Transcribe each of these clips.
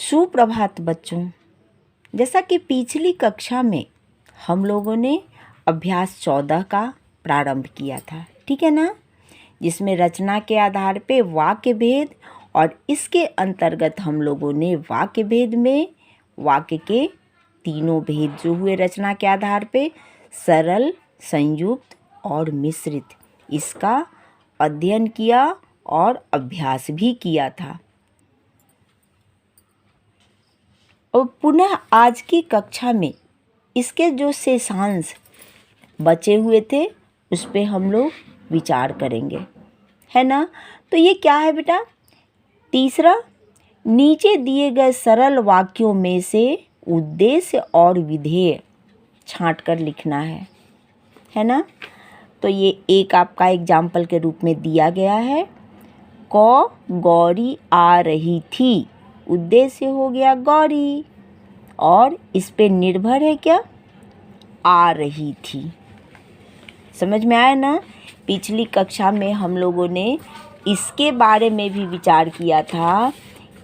सुप्रभात बच्चों। जैसा कि पिछली कक्षा में हम लोगों ने अभ्यास 14 का प्रारंभ किया था, ठीक है ना, जिसमें रचना के आधार पे वाक्य भेद और इसके अंतर्गत हम लोगों ने वाक्य भेद में वाक्य के तीनों भेद जो हुए रचना के आधार पे सरल, संयुक्त और मिश्रित, इसका अध्ययन किया और अभ्यास भी किया था। और पुनः आज की कक्षा में इसके जो शेषांश बचे हुए थे उस पे हम लोग विचार करेंगे, है ना। तो ये क्या है बेटा? तीसरा, नीचे दिए गए सरल वाक्यों में से उद्देश्य और विधेय छांट कर लिखना है ना। तो ये एक आपका एग्जाम्पल के रूप में दिया गया है। गौरी आ रही थी, उद्देश्य हो गया गौरी, और इस पे निर्भर है क्या? आ रही थी। समझ में आया ना। पिछली कक्षा में हम लोगों ने इसके बारे में भी विचार किया था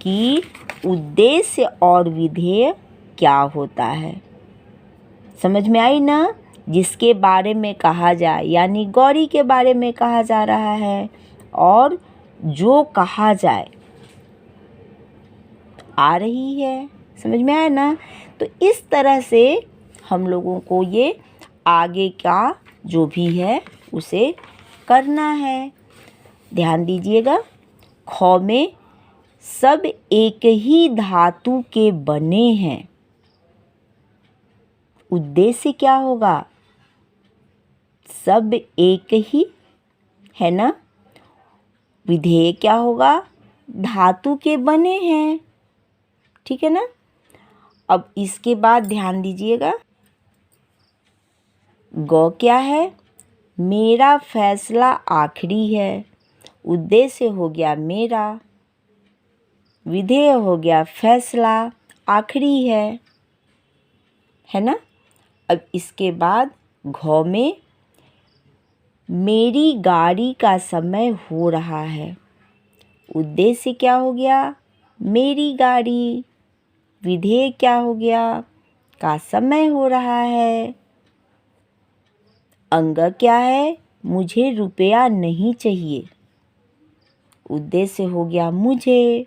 कि उद्देश्य और विधेय क्या होता है। समझ में आई ना। जिसके बारे में कहा जाए, यानी गौरी के बारे में कहा जा रहा है, और जो कहा जाए आ रही है। समझ में आया ना। तो इस तरह से हम लोगों को ये आगे का जो भी है उसे करना है। ध्यान दीजिएगा। ख में सब एक ही धातु के बने हैं, उद्देश्य क्या होगा? सब एक ही, है ना। विधेय क्या होगा? धातु के बने हैं, ठीक है ना। अब इसके बाद ध्यान दीजिएगा, गौ क्या है? मेरा फैसला आखिरी है, उद्देश्य हो गया मेरा, विधेय हो गया फैसला, आखिरी है ना। अब इसके बाद घ में मेरी गाड़ी का समय हो रहा है, उद्देश्य क्या हो गया? मेरी गाड़ी, विधेय क्या हो गया? का समय हो रहा है। अंग क्या है? मुझे रुपया नहीं चाहिए, उद्देश्य हो गया मुझे,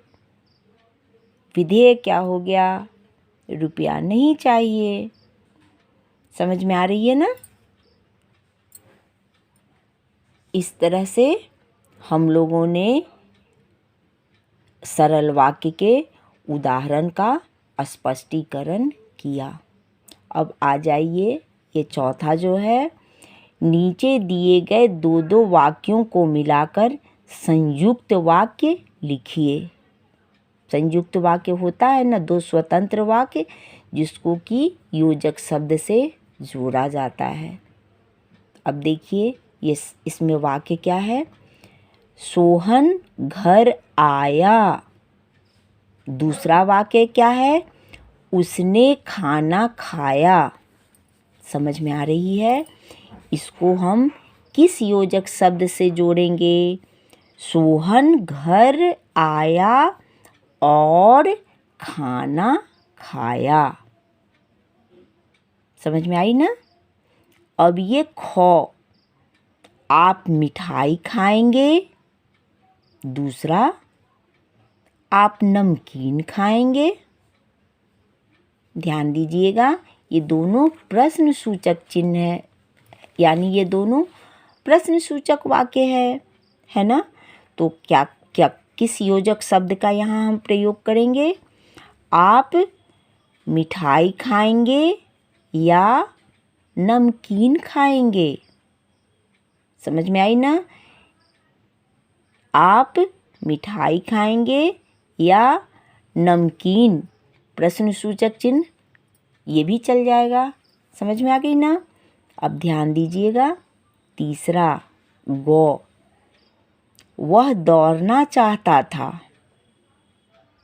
विधेय क्या हो गया? रुपया नहीं चाहिए। समझ में आ रही है ना। इस तरह से हम लोगों ने सरल वाक्य के उदाहरण का स्पष्टीकरण किया। अब आ जाइए, ये चौथा जो है, नीचे दिए गए दो दो वाक्यों को मिलाकर संयुक्त वाक्य लिखिए। संयुक्त वाक्य होता है ना, दो स्वतंत्र वाक्य जिसको कि योजक शब्द से जोड़ा जाता है। अब देखिए ये इसमें वाक्य क्या है? सोहन घर आया। दूसरा वाक्य क्या है? उसने खाना खाया। समझ में आ रही है। इसको हम किस योजक शब्द से जोड़ेंगे? सोहन घर आया और खाना खाया। समझ में आई ना। अब ये ख, आप मिठाई खाएंगे। दूसरा, आप नमकीन खाएंगे। ध्यान दीजिएगा, ये दोनों प्रश्न सूचक चिन्ह है, यानी ये दोनों प्रश्न सूचक वाक्य है ना। तो क्या क्या किस योजक शब्द का यहाँ हम प्रयोग करेंगे? आप मिठाई खाएंगे या नमकीन खाएंगे। समझ में आई ना। आप मिठाई खाएंगे या नमकीन, प्रश्न सूचक चिन्ह, ये भी चल जाएगा। समझ में आ गई ना। अब ध्यान दीजिएगा, तीसरा गौ, वह दौड़ना चाहता था।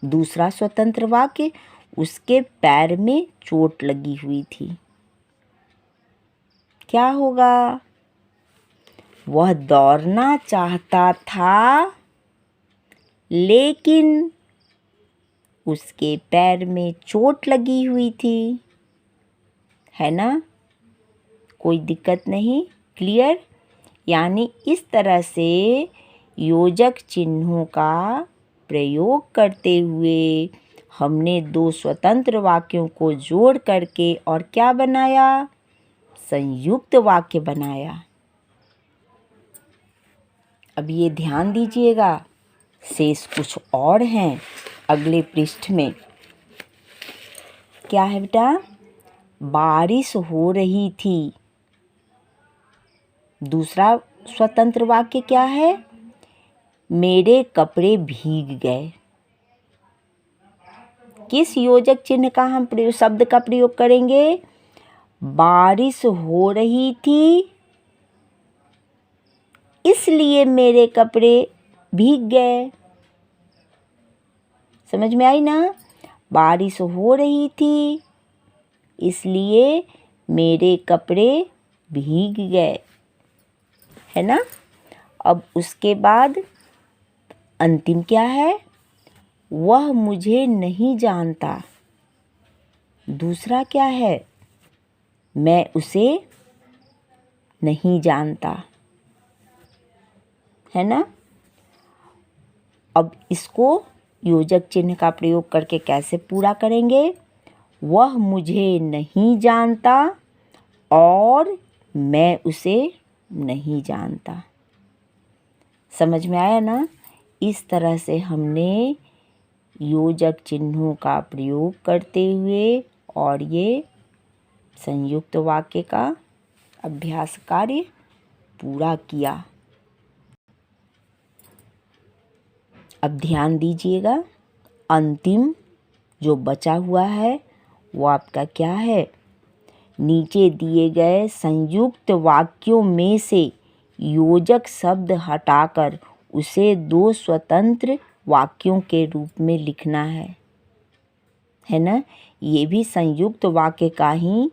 दूसरा स्वतंत्र वाक्य, उसके पैर में चोट लगी हुई थी। क्या होगा? वह दौड़ना चाहता था लेकिन उसके पैर में चोट लगी हुई थी। है ना, कोई दिक्कत नहीं, क्लियर। यानी इस तरह से योजक चिन्हों का प्रयोग करते हुए हमने दो स्वतंत्र वाक्यों को जोड़ करके और क्या बनाया, संयुक्त वाक्य बनाया। अब ये ध्यान दीजिएगा, शेष कुछ और हैं अगले पृष्ठ में। क्या है बेटा, बारिश हो रही थी। दूसरा स्वतंत्र वाक्य क्या है, मेरे कपड़े भीग गए। किस योजक चिन्ह का हम शब्द का प्रयोग करेंगे, बारिश हो रही थी इसलिए मेरे कपड़े भीग गए। समझ में आई ना, बारिश हो रही थी इसलिए मेरे कपड़े भीग गए। है ना। अब उसके बाद अंतिम क्या है, वह मुझे नहीं जानता। दूसरा क्या है, मैं उसे नहीं जानता। है ना। अब इसको योजक चिन्ह का प्रयोग करके कैसे पूरा करेंगे, वह मुझे नहीं जानता और मैं उसे नहीं जानता। समझ में आया ना। इस तरह से हमने योजक चिन्हों का प्रयोग करते हुए और ये संयुक्त वाक्य का अभ्यास कार्य पूरा किया। अब ध्यान दीजिएगा, अंतिम जो बचा हुआ है वो आपका क्या है, नीचे दिए गए संयुक्त वाक्यों में से योजक शब्द हटाकर उसे दो स्वतंत्र वाक्यों के रूप में लिखना है ना। ये भी संयुक्त वाक्य का ही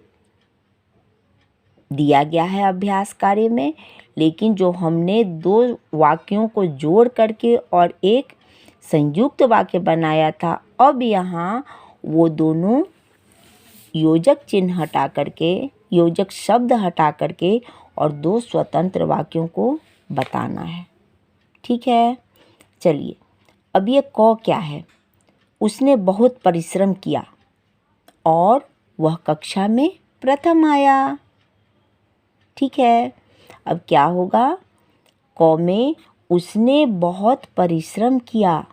दिया गया है अभ्यास कार्य में, लेकिन जो हमने दो वाक्यों को जोड़ करके और एक संयुक्त वाक्य बनाया था, अब यहाँ वो दोनों योजक चिन्ह हटा करके, योजक शब्द हटा करके और दो स्वतंत्र वाक्यों को बताना है। ठीक है, चलिए। अब ये क क्या है, उसने बहुत परिश्रम किया और वह कक्षा में प्रथम आया। ठीक है, अब क्या होगा, क में उसने बहुत परिश्रम किया।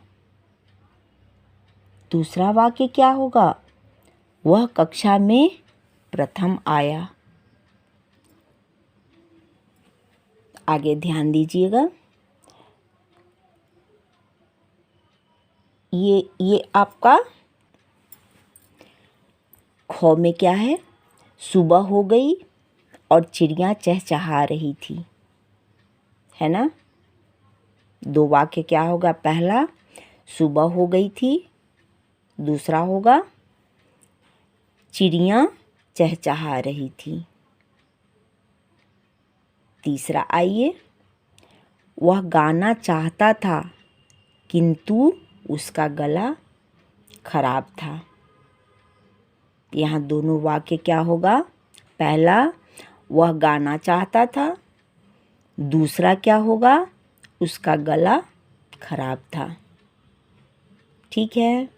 दूसरा वाक्य क्या होगा, वह कक्षा में प्रथम आया। आगे ध्यान दीजिएगा, ये आपका ख में क्या है, सुबह हो गई और चिड़िया चहचहा रही थी। है ना। दो वाक्य क्या होगा, पहला सुबह हो गई थी, दूसरा होगा चिड़िया चहचहा रही थी। तीसरा आइए, वह गाना चाहता था किंतु उसका गला खराब था। यहाँ दोनों वाक्य क्या होगा, पहला वह गाना चाहता था, दूसरा क्या होगा, उसका गला खराब था। ठीक है,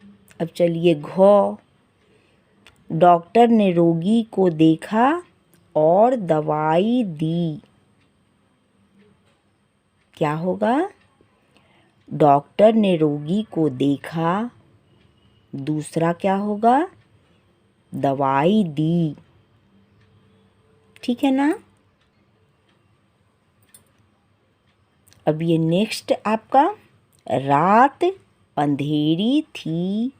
अब चलिए घ, डॉक्टर ने रोगी को देखा और दवाई दी। क्या होगा, डॉक्टर ने रोगी को देखा, दूसरा क्या होगा, दवाई दी। ठीक है ना। अब ये नेक्स्ट आपका, रात अंधेरी थी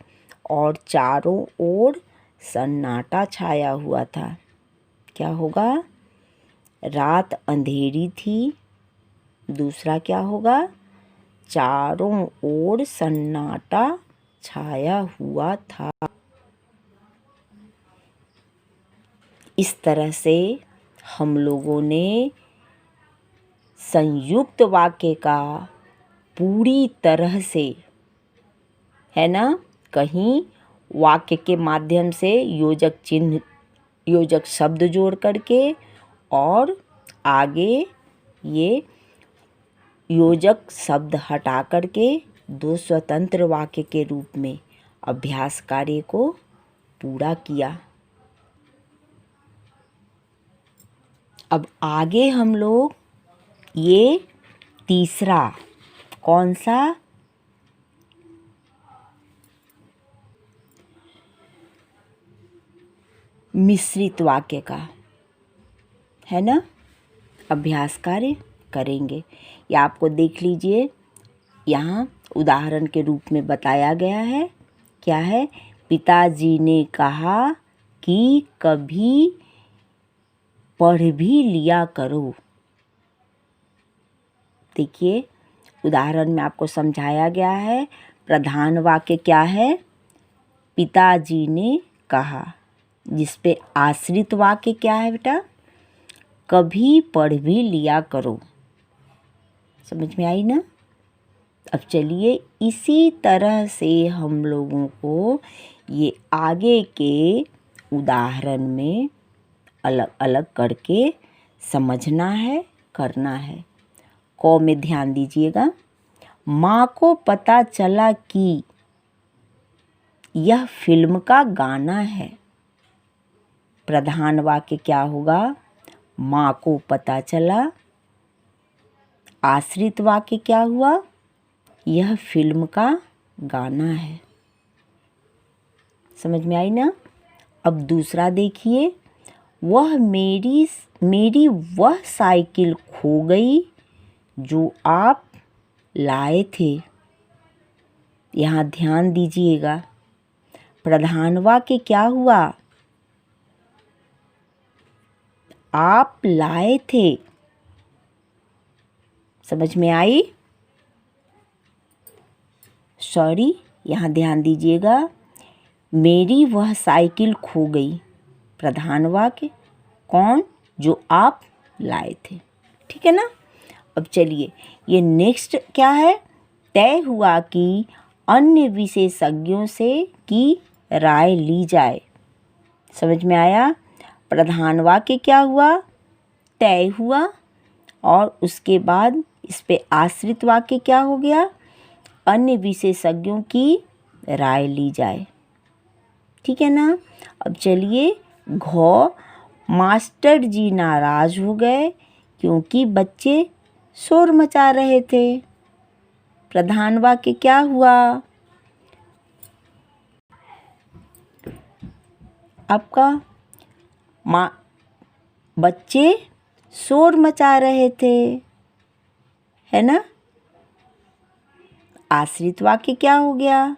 और चारों ओर सन्नाटा छाया हुआ था। क्या होगा, रात अंधेरी थी, दूसरा क्या होगा, चारों ओर सन्नाटा छाया हुआ था। इस तरह से हम लोगों ने संयुक्त वाक्य का पूरी तरह से, है ना, कहीं वाक्य के माध्यम से योजक चिन्ह, योजक शब्द जोड़ करके, और आगे ये योजक शब्द हटा करके दो स्वतंत्र वाक्य के रूप में अभ्यास कार्य को पूरा किया। अब आगे हम लोग ये तीसरा, कौन सा, मिश्रित वाक्य का, है ना, अभ्यास कार्य करेंगे। या आपको देख लीजिए, यहाँ उदाहरण के रूप में बताया गया है। क्या है? पिताजी ने कहा कि कभी पढ़ भी लिया करो। देखिए, उदाहरण में आपको समझाया गया है। प्रधान वाक्य क्या है? पिताजी ने कहा। जिस पे आश्रित वाक्य क्या है बेटा? कभी पढ़ भी लिया करो। समझ में आई ना? अब चलिए इसी तरह से हम लोगों को ये आगे के उदाहरण में अलग अलग करके समझना है, करना है। क में ध्यान दीजिएगा। माँ को पता चला कि यह फिल्म का गाना है। प्रधान वाक्य क्या होगा? माँ को पता चला। आश्रित वाक्य क्या हुआ? यह फिल्म का गाना है। समझ में आई ना? अब दूसरा देखिए, वह मेरी वह साइकिल खो गई जो आप लाए थे। यहाँ ध्यान दीजिएगा, प्रधान वाक्य क्या हुआ? आप लाए थे। समझ में आई? सॉरी, यहाँ ध्यान दीजिएगा, मेरी वह साइकिल खो गई। प्रधान वाक्य कौन? जो आप लाए थे। ठीक है ना? अब चलिए ये नेक्स्ट क्या है? तय हुआ कि अन्य विशेषज्ञों से की राय ली जाए। समझ में आया? प्रधान वाक्य क्या हुआ? तय हुआ। और उसके बाद इस पे आश्रित वाक्य क्या हो गया? अन्य विशेषज्ञों की राय ली जाए। ठीक है ना? अब चलिए घ, मास्टर जी नाराज हो गए क्योंकि बच्चे शोर मचा रहे थे। प्रधान वाक्य क्या हुआ? आपका बच्चे शोर मचा रहे थे, है ना? आश्रित वाक्य क्या हो गया?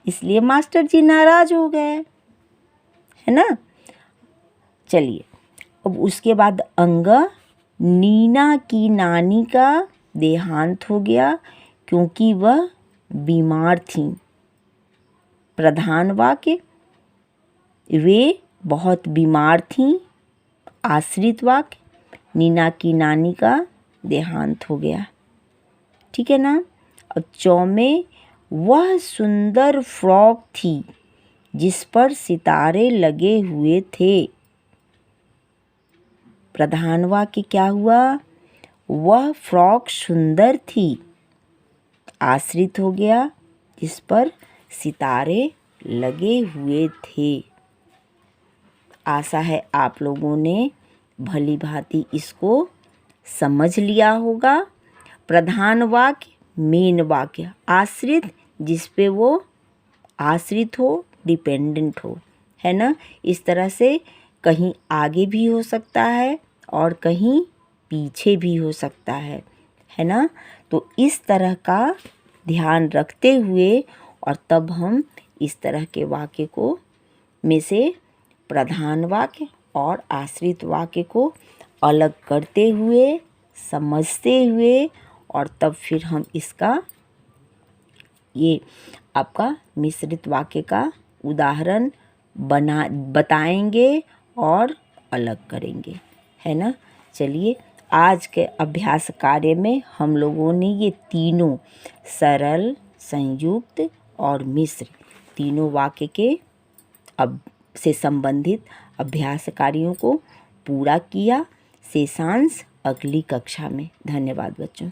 इसलिए मास्टर जी नाराज हो गए, है ना? चलिए अब उसके बाद अंग, नीना की नानी का देहांत हो गया क्योंकि वह बीमार थीं। प्रधान वाक्य वे बहुत बीमार थीं। आश्रित वाक्य नीना की नानी का देहांत हो गया। ठीक है ना? अब चौ में वह सुंदर फ्रॉक थी जिस पर सितारे लगे हुए थे। प्रधान वाक्य क्या हुआ? वह फ्रॉक सुंदर थी। आश्रित हो गया जिस पर सितारे लगे हुए थे। आशा है आप लोगों ने भली भांति इसको समझ लिया होगा। प्रधान वाक्य, मेन वाक्य, आश्रित जिस पे वो आश्रित हो, डिपेंडेंट हो, है ना? इस तरह से कहीं आगे भी हो सकता है और कहीं पीछे भी हो सकता है ना? तो इस तरह का ध्यान रखते हुए और तब हम इस तरह के वाक्य को में से प्रधान वाक्य और आश्रित वाक्य को अलग करते हुए, समझते हुए, और तब फिर हम इसका ये आपका मिश्रित वाक्य का उदाहरण बताएंगे और अलग करेंगे, है ना? चलिए आज के अभ्यास कार्य में हम लोगों ने ये तीनों सरल, संयुक्त और मिस्र तीनों वाक्य के से संबंधित अभ्यास कार्यों को पूरा किया। शेषांश अगली कक्षा में। धन्यवाद बच्चों।